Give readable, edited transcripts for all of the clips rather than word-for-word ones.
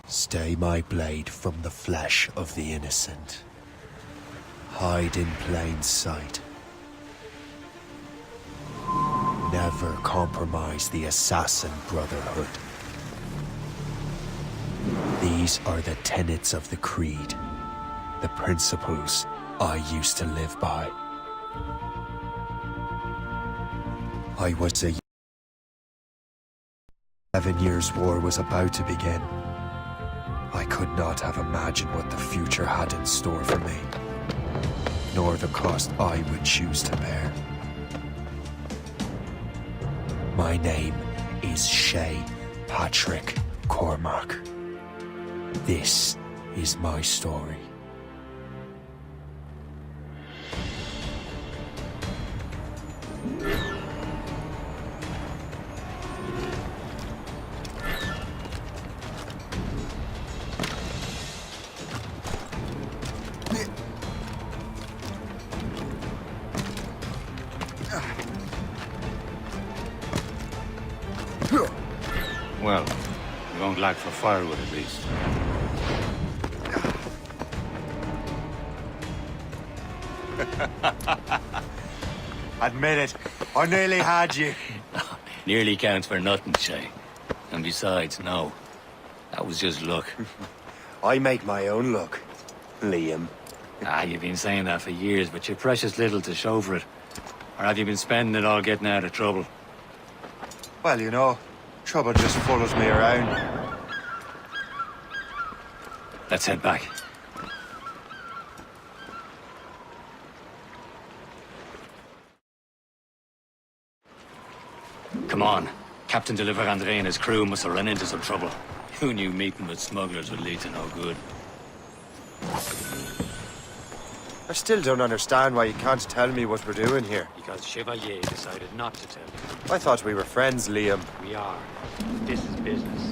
Stay my blade from the flesh of the innocent. Hide in plain sight. Never compromise the assassin brotherhood. These are the tenets of the creed, the principles I used to live by. I was a 7 years war was about to begin. I could not have imagined what the future had in store for me, nor the cost I would choose to bear. My name is Shay Patrick Cormac. This is my story. Well, we won't lack for firewood at least. Admit it, I nearly had you. Nearly counts for nothing, Shay. And besides, no. That was just luck. I make my own luck, Liam. You've been saying that for years, but you're precious little to show for it. Or have you been spending it all getting out of trouble? Well, you know, trouble just follows me around. Let's head back. Come on. Captain Deliver André and his crew must have run into some trouble. Who knew meeting with smugglers would lead to no good? I still don't understand why you can't tell me what we're doing here. Because Chevalier decided not to tell you. I thought we were friends, Liam. We are. This is business.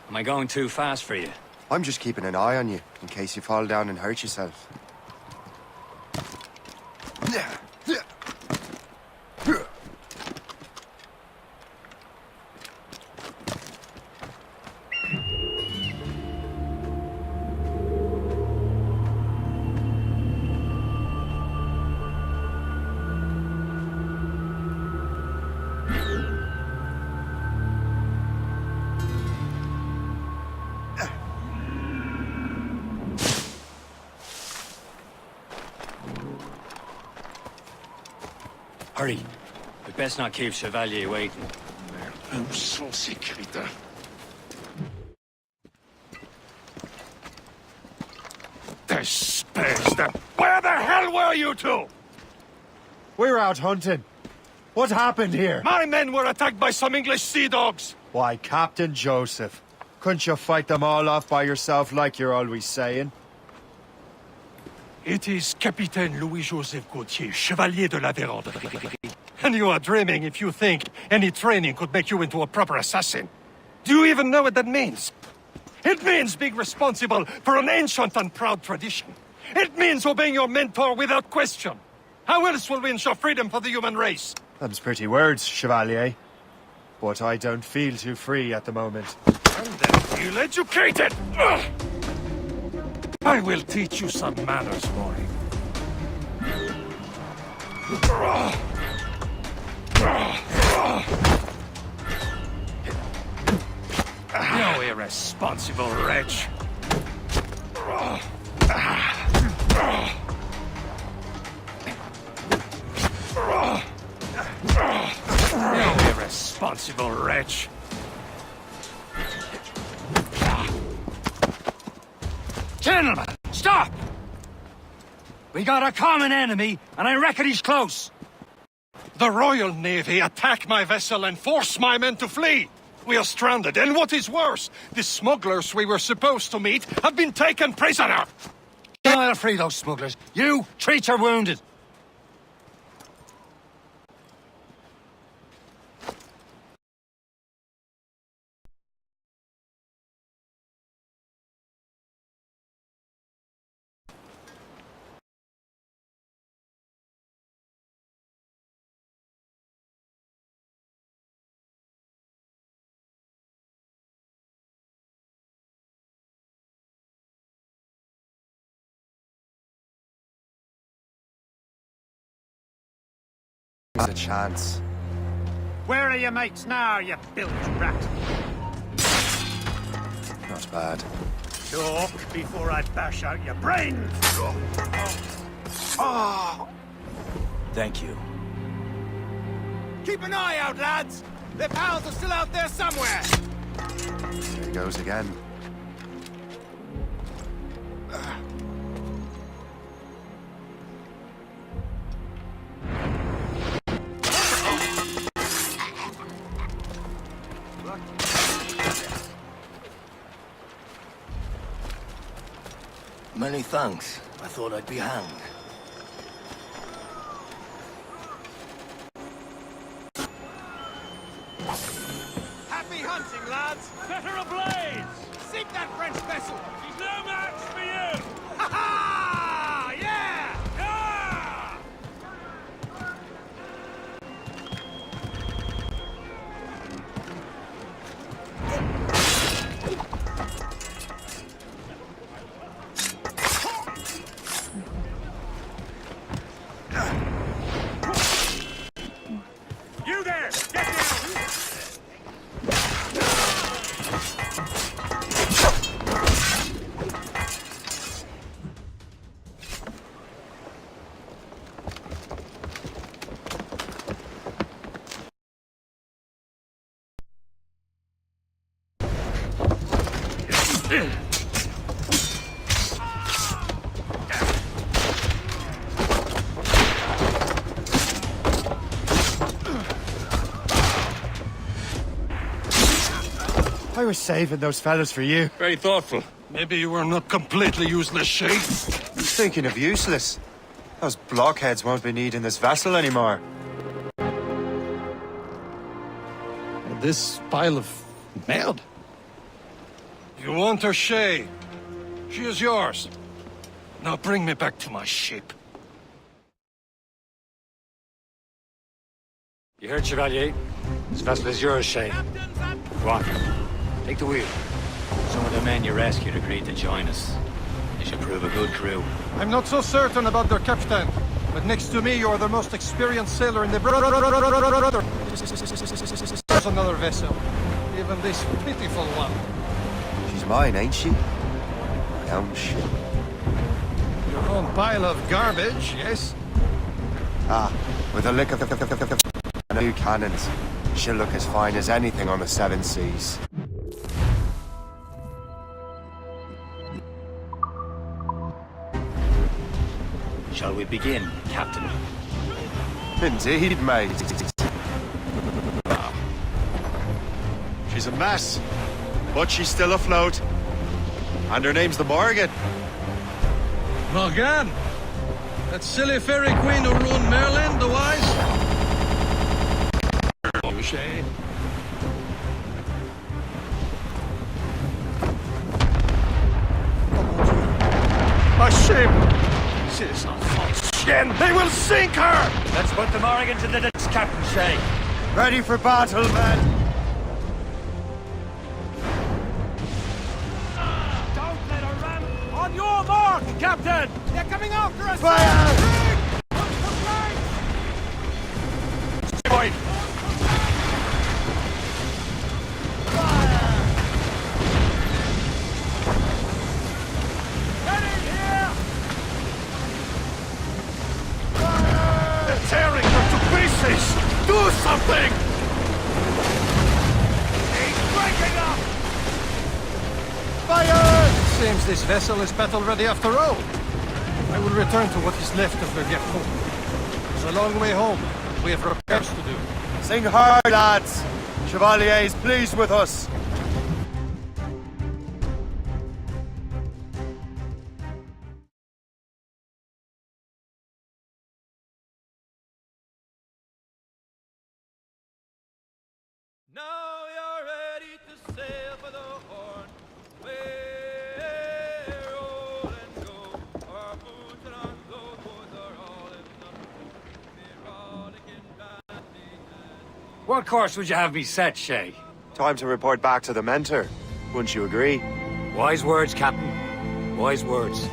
Am I going too fast for you? I'm just keeping an eye on you, in case you fall down and hurt yourself. Hurry. We best not keep Chevalier waiting. Où sont ces crétins? Where the hell were you two? We're out hunting. What happened here? My men were attacked by some English sea dogs. Why, Captain Joseph. Couldn't you fight them all off by yourself like you're always saying? It is Capitaine Louis-Joseph Gauthier, Chevalier de la Vérandrerie. And you are dreaming if you think any training could make you into a proper assassin. Do you even know what that means? It means being responsible for an ancient and proud tradition. It means obeying your mentor without question. How else will we ensure freedom for the human race? Them's pretty words, Chevalier. But I don't feel too free at the moment. And then feel educated! Ugh! I will teach you some manners, boy. You irresponsible wretch. You irresponsible wretch. Gentlemen, stop! We got a common enemy, and I reckon he's close. The Royal Navy attack my vessel and force my men to flee. We are stranded, and what is worse, the smugglers we were supposed to meet have been taken prisoner. I'll free those smugglers. You, treat your wounded. There's a chance. Where are your mates now, you bilge rat? Not bad. Talk before I bash out your brains! Thank you. Keep an eye out, lads! Their pals are still out there somewhere! Here he goes again. Many thanks. I thought I'd be hanged. Happy hunting, lads! Set her ablaze! Seek that French vessel! She's no match for you! Ha ha! Yeah! Yeah! You there! Get down! I was saving those fellas for you. Very thoughtful. Maybe you were not completely useless, Shay. Thinking of useless. Those blockheads won't be needing this vessel anymore. And this pile of mud? You want her, Shay? She is yours. Now bring me back to my ship. You heard, Chevalier? This vessel is yours, Shay. Go on. Take the wheel. Some of the men you rescued agreed to join us. They should prove a good crew. I'm not so certain about their captain, but next to me you are the most experienced sailor in the There's another vessel. Even this pitiful one. She's mine, ain't she? My own ship. Your own pile of garbage, yes? Ah, with a lick of and new cannons. She'll look as fine as anything on the seven seas. Shall we begin, Captain? Indeed, mate. She's a mess, but she's still afloat. And her name's the Morgan. Morgan! That silly fairy queen who ruined Merlin, the wise? Shay. My ship! She is on false skin! They will sink her! Let's put the Morgan to the ditch, Captain Shay. Ready for battle, men! Don't let her ram! On your mark, Captain! They're coming after us! Fire! Boy, Get in here! They're tearing her to pieces! Do something! He's breaking up! Fire! Seems this vessel is battle ready after all. I will return to what is left of the Gerfaut. It's a long way home, We have repairs to do. Sing hard, lads. Chevalier is pleased with us. Now you're ready to sail for the Horn. Way roll and go. Our boots and our clothes are all in the rollicking banding and What course would you have me set, Shay? Time to report back to the mentor. Wouldn't you agree? Wise words, Captain. Wise words.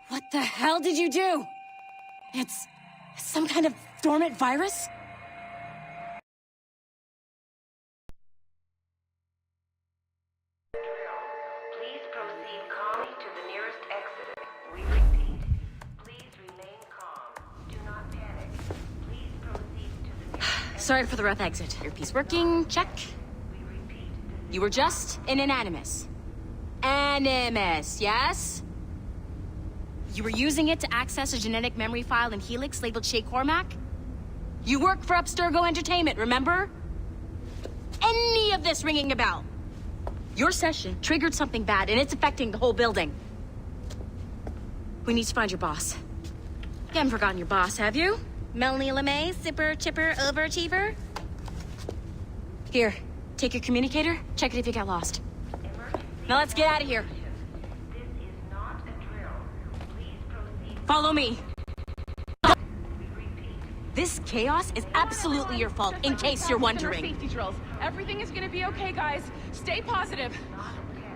What the hell did you do? It's some kind of dormant virus? Please proceed calmly to the nearest exit. We repeat, please remain calm. Do not panic. Please proceed to the nearest Sorry for the rough exit. Earpiece working, check. We repeat, You were just an animus. Animus, yes? You were using it to access a genetic memory file in Helix labeled Shay Cormac? You work for Abstergo Entertainment, remember? Any of this ringing a bell? Your session triggered something bad, and it's affecting the whole building. We need to find your boss. You haven't forgotten your boss, have you? Melanie LeMay, zipper, chipper, overachiever? Here, take your communicator, check it if you get lost. Now let's get out of here. this is not a drill. Please proceed. Follow me. We repeat, This chaos is absolutely your fault, in case you're wondering. Safety drills. Everything is gonna be okay, guys. Stay positive. not a test.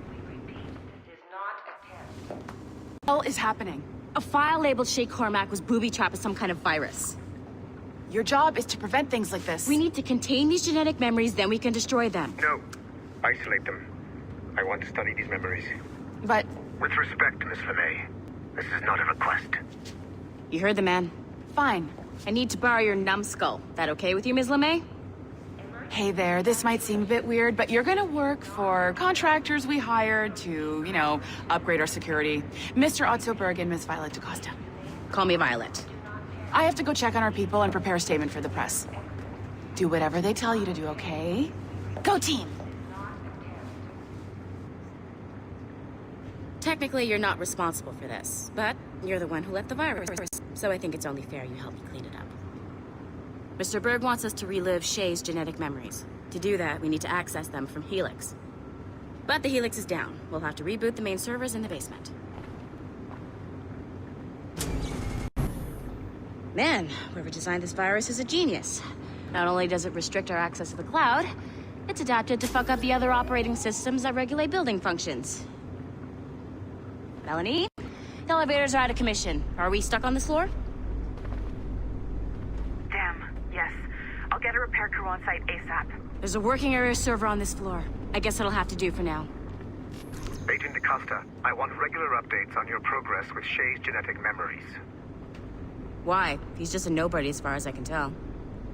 We repeat, this is not a test. What hell is happening? A file labeled Shay Cormac was booby-trapped with some kind of virus. Your job is to prevent things like this. We need to contain these genetic memories, then we can destroy them. No. Isolate them. I want to study these memories. But With respect, Miss LeMay, this is not a request. You heard the man. fine. I need to borrow your numbskull. That okay with you, Ms. LeMay? Hey there, this might seem a bit weird, but you're gonna work for contractors we hired to, upgrade our security. Mr. Otto Berg and Miss Violet DaCosta. Call me Violet. I have to go check on our people and prepare a statement for the press. Do whatever they tell you to do, okay? Go team! Technically, you're not responsible for this, but you're the one who let the virus, so I think it's only fair you help me clean it up. Mr. Berg wants us to relive Shay's genetic memories. To do that, we need to access them from Helix. But the Helix is down. We'll have to reboot the main servers in the basement. Man, whoever designed this virus is a genius. Not only does it restrict our access to the cloud, it's adapted to fuck up the other operating systems that regulate building functions. Melanie? The elevators are out of commission. Are we stuck on this floor? Damn, yes. I'll get a repair crew on site ASAP. There's a working area server on this floor. I guess it'll have to do for now. Agent DaCosta, I want regular updates on your progress with Shay's genetic memories. Why? He's just a nobody as far as I can tell.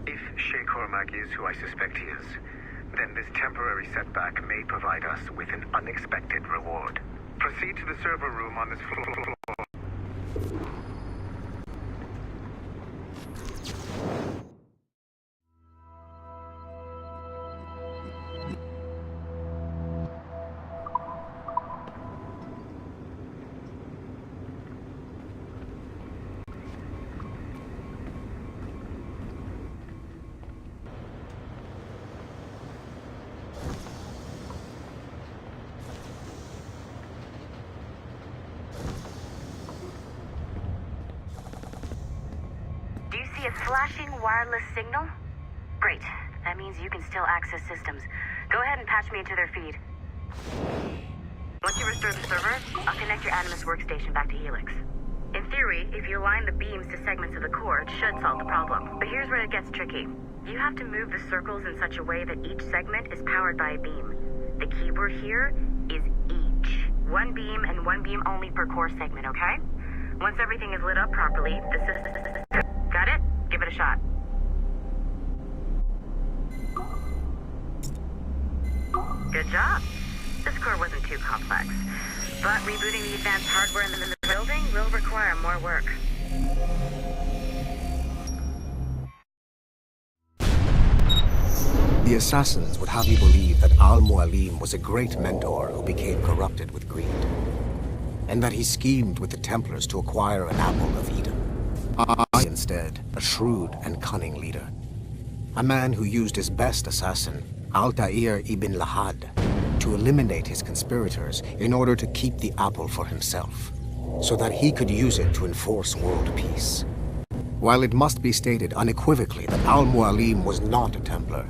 If Shay Cormac is who I suspect he is, then this temporary setback may provide us with an unexpected reward. Proceed to the server room on this floor. A flashing wireless signal? Great. That means you can still access systems. Go ahead and patch me into their feed. Once you restore the server, I'll connect your Animus workstation back to Helix. In theory, if you align the beams to segments of the core, it should solve the problem. But here's where it gets tricky. You have to move the circles in such a way that each segment is powered by a beam. The keyword here is each. One beam and one beam only per core segment, okay? Once everything is lit up properly, the system... Got it? Give it a shot. Good job. This core wasn't too complex, but rebooting the advanced hardware in the building will require more work. The assassins would have you believe that Al-Mualim was a great mentor who became corrupted with greed, and that he schemed with the Templars to acquire an apple of Eden. I, instead, a shrewd and cunning leader. A man who used his best assassin, Altair ibn Lahad, to eliminate his conspirators in order to keep the apple for himself, so that he could use it to enforce world peace. While it must be stated unequivocally that Al-Mualim was not a Templar,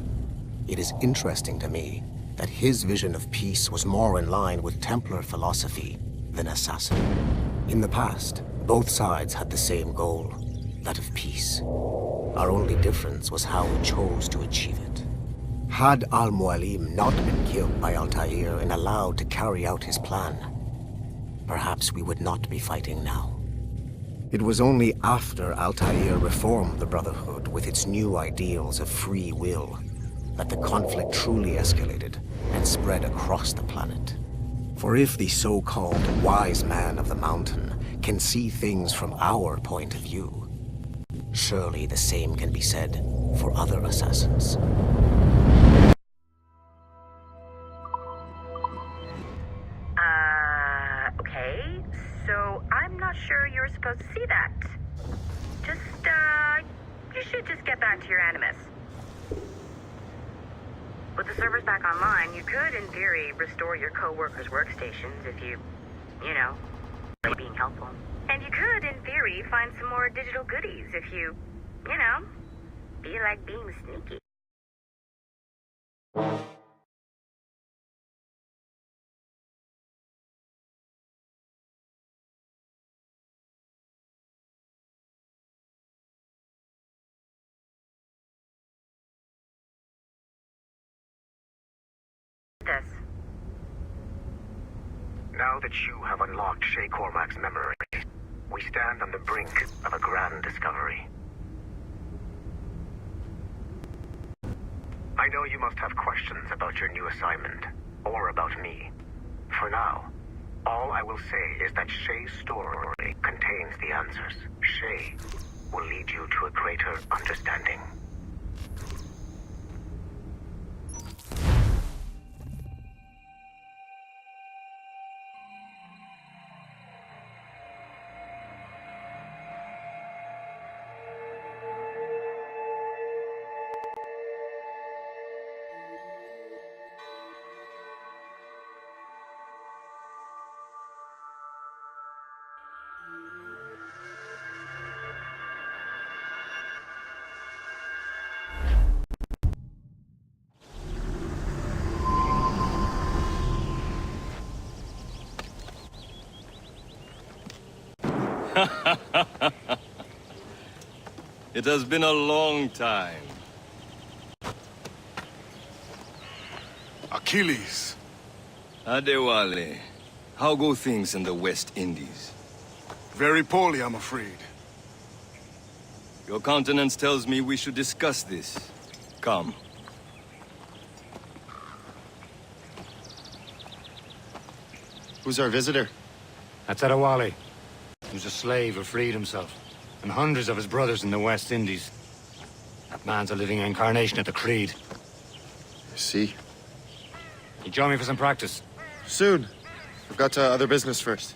it is interesting to me that his vision of peace was more in line with Templar philosophy than assassin. In the past, both sides had the same goal, that of peace. Our only difference was how we chose to achieve it. Had Al-Mualim not been killed by Altair and allowed to carry out his plan, perhaps we would not be fighting now. It was only after Altair reformed the Brotherhood with its new ideals of free will that the conflict truly escalated and spread across the planet. For if the so-called wise man of the mountain can see things from our point of view, surely the same can be said for other assassins. Okay, so I'm not sure you're supposed to see that. You should just get back to your Animus. With the servers back online, you could, in theory, restore your co-workers' workstations if you like being helpful. And you could, in theory, find some more digital goodies if you be like being sneaky. This. Now that you have unlocked Shay Cormac's memory, we stand on the brink of a grand discovery. I know you must have questions about your new assignment, or about me. For now, all I will say is that Shay's story contains the answers. Shay will lead you to a greater understanding. It has been a long time. Achilles. Adewale, how go things in the West Indies? Very poorly, I'm afraid. Your countenance tells me we should discuss this. Come. Who's our visitor? That's Adewale. He was a slave who freed himself, and hundreds of his brothers in the West Indies. That man's a living incarnation of the Creed. I see. You join me for some practice? Soon. I've got other business first.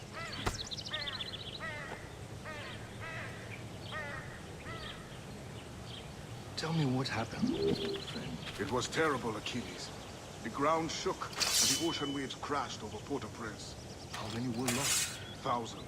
Tell me what happened, friend. It was terrible, Achilles. The ground shook, and the ocean waves crashed over Port-au-Prince. How many were lost? Thousands.